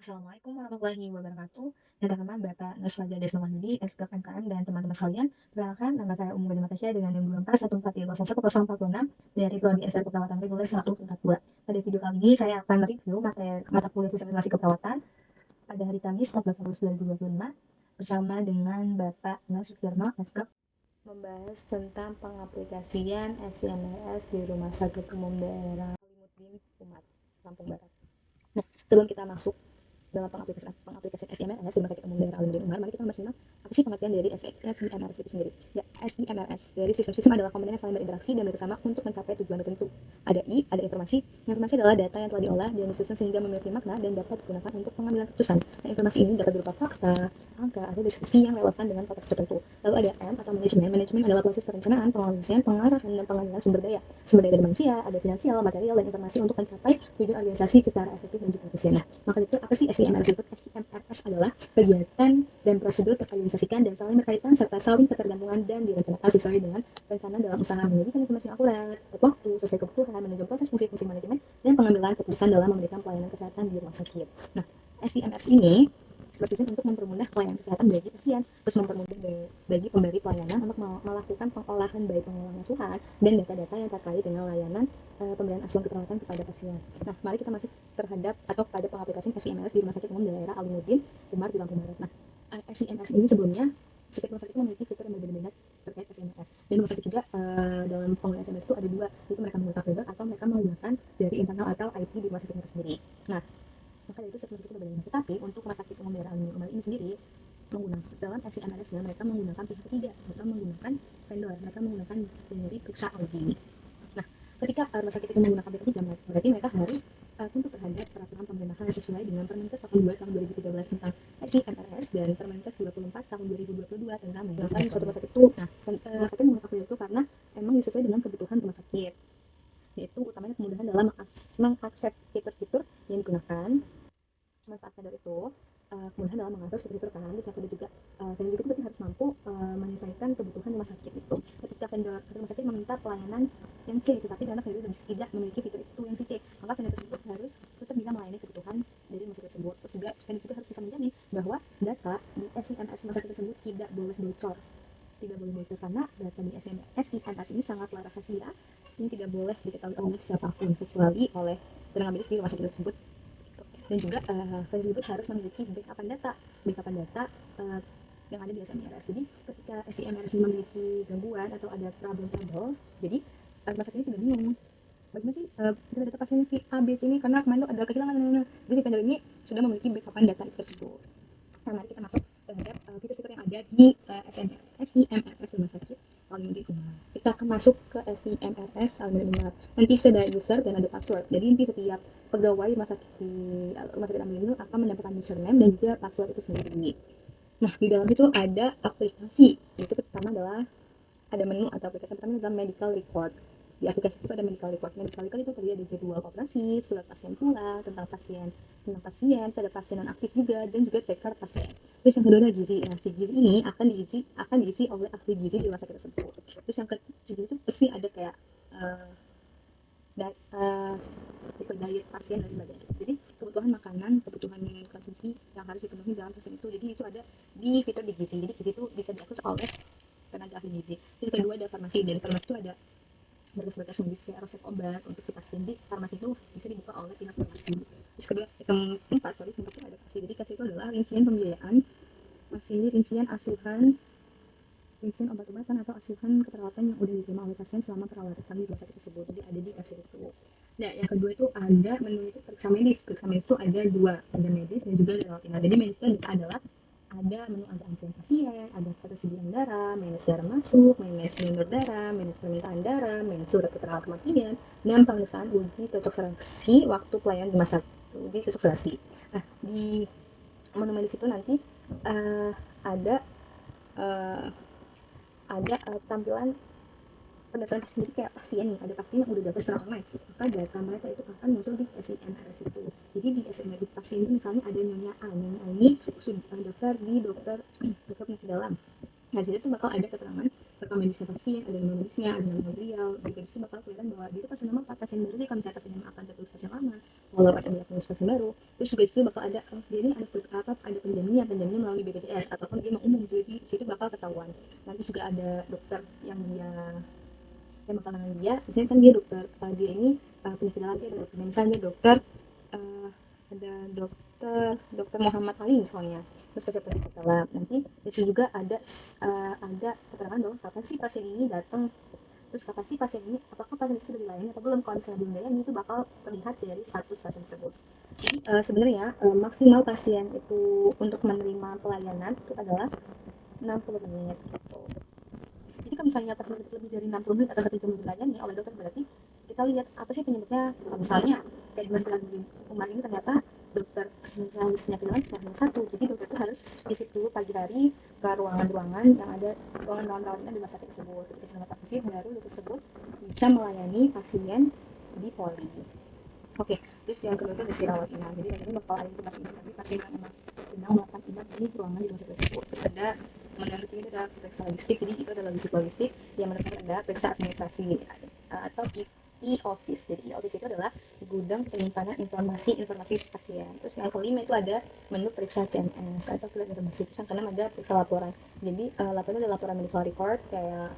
Assalamualaikum warahmatullahi wabarakatuh. Dengan teman Bapak Nurfajar Desma Wahyudi, Eksekutif MKM dan teman-teman sekalian, perkenalkan nama saya Umum Gadi Matasya dengan NIM 241411046 dari Prodi SR Keperawatan Reguler 1 tingkat 2. Pada video kali ini saya akan mereview mata kuliah Sistem Informasi Keperawatan pada hari Kamis 14 Agustus 2025 bersama dengan Bapak Nasutiono Eksekutif membahas tentang pengaplikasian SIMRS di Rumah Sakit Umum Daerah Alimuddin Umat, Lampung Barat. Nah, sebelum kita masuk dalam pengaplikasian SIMRS di Rumah Sakit Umum Daerah Alimuddin Umar, mari kita membahas tentang apa sih pengertian dari SIMRS itu sendiri. Ya, SIMRS dari sistem adalah komponen yang saling berinteraksi dan bekerjasama untuk mencapai tujuan tertentu. Ada I, ada informasi. Informasi adalah data yang telah diolah dan disusun sehingga memiliki makna dan dapat digunakan untuk pengambilan keputusan. Nah, informasi ini dapat berupa fakta, angka, atau deskripsi yang relevan dengan konteks tertentu. Lalu ada M atau manajemen. Manajemen adalah proses perencanaan, pengorganisasian, pengarahan, dan pengambilan sumber daya. Sumber daya dari manusia, ada finansial, material, dan informasi untuk mencapai tujuan organisasi secara efektif dan juga efisien. Nah, maka itu apa sih SIMRS itu? SIMRS adalah kegiatan dan prosedur terorganisasikan dan saling berkaitan serta saling ketergantungan dan direncanakan sesuai dengan rencana dalam usaha menyajikan informasi yang akurat, tepat waktu, sesuai kebutuhan, manajemen proses fungsi-fungsi manajemen, dan pengambilan keputusan dalam memberikan pelayanan kesehatan di rumah sakit. Nah, SIMRS ini bertujuan untuk mempermudah pelayanan kesehatan bagi pasien, terus mempermudah bagi pemberi pelayanan untuk melakukan pengolahan baik pengolahan asuhan dan data-data yang terkait dengan layanan pemberian asuhan keperawatan kepada pasien. Nah, mari kita masuk terhadap atau pada pengaplikasian SIMRS di Rumah Sakit Umum Daerah Alimuddin Umar di Lampung Barat. Nah, SIMRS ini sebelumnya setiap rumah sakit itu memiliki fitur yang berbeda-beda terkait SIMRS. Dan rumah sakit juga dalam penggunaan SIMRS itu ada dua, yaitu mereka menggunakan produk atau mereka menggunakan dari internal atau IT di rumah sakit itu sendiri. Nah, maka dari itu setiap rumah sakit itu berbeda. Tetapi untuk rumah sakit umum daerah Alimuddin Umar ini sendiri menggunakan dalam SIMRS mereka menggunakan pihak ketiga, mereka menggunakan vendor, mereka menggunakan dari periksa audit. Nah, ketika rumah sakit itu menggunakan BPJS, berarti mereka harus tunduk terhadap peraturan pemerintahan sesuai dengan Permenkes 82 tahun 2013 tentang SIMRS dan Permenkes 24 tahun 2022 tentang manajemen suatu rumah sakit itu. Nah, rumah sakit menggunakan itu karena memang sesuai dengan kebutuhan rumah sakit, yaitu utamanya kemudahan dalam mengakses fitur-fitur yang digunakan. Manfaat vendor itu kemudahan dalam mengakses fitur-fitur kan, terus yang kedua juga vendor juga itu berarti harus mampu menyesuaikan kebutuhan rumah sakit itu. Ketika vendor rumah sakit meminta pelayanan yang C, tetapi ternyata vendor tidak memiliki fitur itu yang si C, maka vendor tersebut harus tetap bisa melayani kebutuhan dari rumah sakit tersebut. Terus juga vendor juga harus bisa menjamin bahwa data di SIMRS rumah sakit tersebut tidak boleh bocor, karena data di SIMRS ini sangatlah rahasia, ini tidak boleh diketahui oleh siapapun kecuali oleh tenaga medis di rumah sakit tersebut. Dan juga tersebut harus memiliki backupan data yang ada di SIMRS. Jadi ketika SIMRS memiliki gangguan atau ada trouble, jadi rumah sakit ini tidak bingung bagaimana sih data pasien si A, B, C ini karena kemarin ada kehilangan. Jadi si vendor ini sudah memiliki backupan data tersebut. Nah, mari kita masuk terhadap fitur-fitur yang ada di SIMRS rumah sakit Alimuddin Umar. Kita akan masuk ke SIMRS Alimuddin Umar. Nanti ada user dan ada password. Jadi nanti setiap pegawai rumah sakit Alimuddin akan mendapatkan username dan juga password itu sendiri. Nah, di dalam itu ada aplikasi. Itu pertama adalah ada menu atau aplikasi pertama adalah medical record. Di aplikasi itu ada medical record. Medical record itu terdiri dari jadwal operasi, surat pasien pula, tentang pasien, ada pasien non aktif juga, dan juga checker pasien. Terus yang kedua adalah gizi. Nah, si gizi ini akan diisi oleh ahli gizi di rumah sakit tersebut. Terus yang ketiga itu pasti ada kayak diet pasien dan sebagainya. Jadi kebutuhan makanan, kebutuhan konsumsi yang harus dipenuhi dalam pasien itu. Jadi itu ada di fitur di gizi. Jadi gizi itu bisa diakses oleh tenaga ahli gizi. Terus kedua ada farmasi. Dari farmasi itu ada berkas-berkas medis kayak resep obat untuk si pasien. Di farmasi itu bisa dibuka oleh pihak farmasi. Terus kedua, yang keempat itu ada kasih. Jadi kasih itu adalah rincian pembiayaan, rincian asuhan, rincian obat-obatan atau asuhan keperawatan yang udah diterima oleh pasien selama perawatan di rumah sakit tersebut. Jadi ada di kasir itu. Nah, yang kedua itu ada menu itu periksa medis. Periksa medis itu ada dua, ada medis dan juga rawat inap. Jadi medis itu adalah ada menu ada antrian pasien, ada ketersediaan darah, manage darah masuk, manage donor darah, manage permintaan darah, manage surat keterangan kematian, dan pemeriksaan uji cocok seleksi waktu pelayanan di masa uji cocok seleksi. Nah, di menu medis itu nanti ada uh, tampilan pendaftaran pasien. Jadi kayak pasien nih, ada pasien yang udah daftar secara online, maka data mereka itu akan muncul di SIMRS itu. Jadi di SIMRS pasien itu misalnya ada nyonya A, nyonya A ini sudah daftar di dokter penyakit dalam. Nah, di situ tuh bakal ada keterangan rekam medisnya pasien, ada nama medisnya, ada nama beliau. Juga disitu bakal kelihatan bahwa dia itu pasien lama apa pasien baru sih. Kalau misalnya pasien lama akan tertulis pasien lama, kalau pasien baru tertulis pasien baru. Terus juga disitu bakal ada dia ini ada penjaminnya melalui BPJS ataupun dia mau umum. Jadi situ bakal ketahuan. Nanti juga ada dokter yang bakal nangani dia. Misalnya kan dia dokter, dia ini penyakit dalam, dia ada dokter. Misalnya dokter uh, ada dokter Muhammad Ali misalnya, terus penyakit dalam. Nanti itu juga ada keterangan bahwa kapan sih pasien ini datang, terus kapan sih pasien ini, apakah pasien itu sudah dilayani atau belum. Kalau misalnya belum dilayani, itu bakal terlihat dari status pasien tersebut. Jadi sebenarnya maksimal pasien itu untuk menerima pelayanan itu adalah 60 menit gitu. Jadi kalau misalnya pasien itu lebih dari 60 menit atau 1 jam dilayani oleh dokter, berarti kita lihat apa sih penyebabnya. Misalnya kayak di Mas Umar ini ternyata dokter spesialis penyakit dalam cuma hanya satu, jadi dokter itu harus visit dulu pagi hari ke ruangan-ruangan yang ada, ruangan-ruangan rawatan di rumah sakit tersebut. Ketika sudah dapat visit, baru dokter tersebut bisa melayani pasien di poli. Oke, terus yang kedua itu isi rawat inap. Jadi ini bakal ada pasien yang memang sedang melakukan inap di ruangan di rumah sakit tersebut. Terus ada kemudian itu ada periksa logistik. Jadi itu ada logistik yang merupakan ada periksa administrasi atau e-office. Jadi e-office itu adalah gudang penyimpanan informasi pasien. Terus yang kelima itu ada menu periksa CMS atau klinik informasi. Terus yang keenam ada periksa laporan. Jadi laporan ada laporan medical record kayak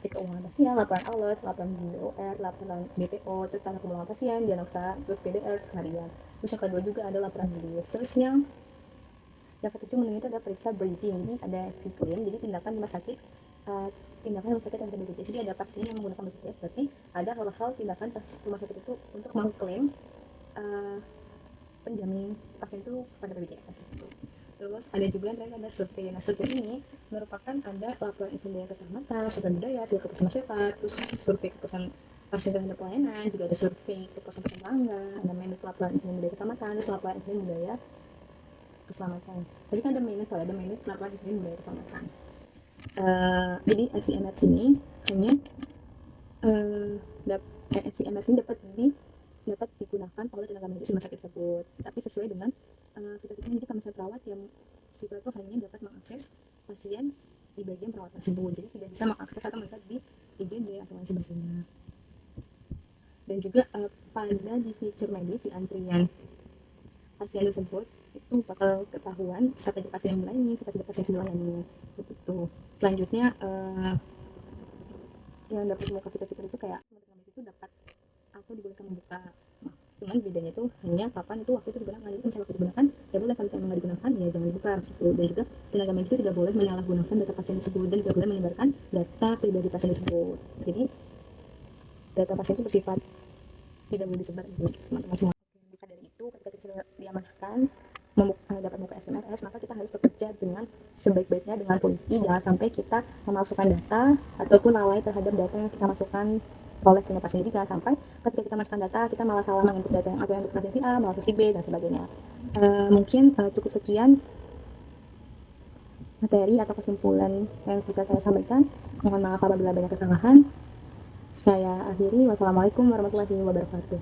cek keuangan pasien, laporan alat, laporan BOR, laporan BPO, terus cara keuangan pasien, diagnosa, terus PDR harian. Terus yang kedua juga ada laporan medis. Terus yang ketujuh menu itu ada periksa briefing. Jadi ada claim, jadi tindakan rumah sakit yang ada BPJS. Jadi ada pasien yang menggunakan BPJS, berarti ada hal-hal tindakan rumah sakit itu untuk mengklaim penjamin pasien itu pada BPJS. Terus ada juga yang terakhir ada survei. Nah, survei ini merupakan ada laporan insidental keselamatan, survei budaya, survei kepuasan masyarakat, terus survei kepuasan pasien terhadap pelayanan, juga ada survei kepuasan pasien pelanggan, ada manage laporan insiden budaya keselamatan, terus laporan insiden budaya keselamatan. Tadi kan ada manage laporan insiden budaya keselamatan. Jadi SCMS ini hanya SCMS ini dapat digunakan oleh tenaga medis rumah sakit tersebut, tapi sesuai dengan fitur-fiturnya. Jadi kalau perawat yang fitur itu hanya dapat mengakses pasien di bagian perawat tersebut, jadi tidak bisa mengakses atau melihat di IGD atau lain sebagainya. Dan juga pada di fitur medis di antrian pasien tersebut itu bakal ketahuan siapa di pasien yang melayani, siapa di pasien yang melayani. Begitu. Selanjutnya yang dapat membuka fitur-fitur itu kayak tenaga medis itu dapat atau dibolehkan membuka. Cuman bedanya itu hanya kapan itu waktu itu digunakan. Jadi misalnya waktu digunakan ya boleh, kalau misalnya nggak digunakan ya jangan dibuka gitu. Dan juga tenaga medis itu tidak boleh menyalahgunakan data pasien tersebut dan tidak boleh menyebarkan data pribadi pasien tersebut. Jadi data pasien itu bersifat tidak boleh disebar gitu teman-teman semua. Maka dari itu ketika kita sudah diamankan dapat membuka SMS, maka kita harus bekerja dengan sebaik-baiknya dengan teliti. Jangan sampai kita memasukkan data ataupun lalai terhadap data yang kita masukkan oleh punya pasien. Jadi jangan sampai ketika kita masukkan data kita malah salah menginput data yang atau yang untuk pasien si A malah si B dan sebagainya. Mungkin cukup sekian materi atau kesimpulan yang bisa saya sampaikan. Mohon maaf apabila banyak kesalahan. Saya akhiri. Wassalamualaikum warahmatullahi wabarakatuh.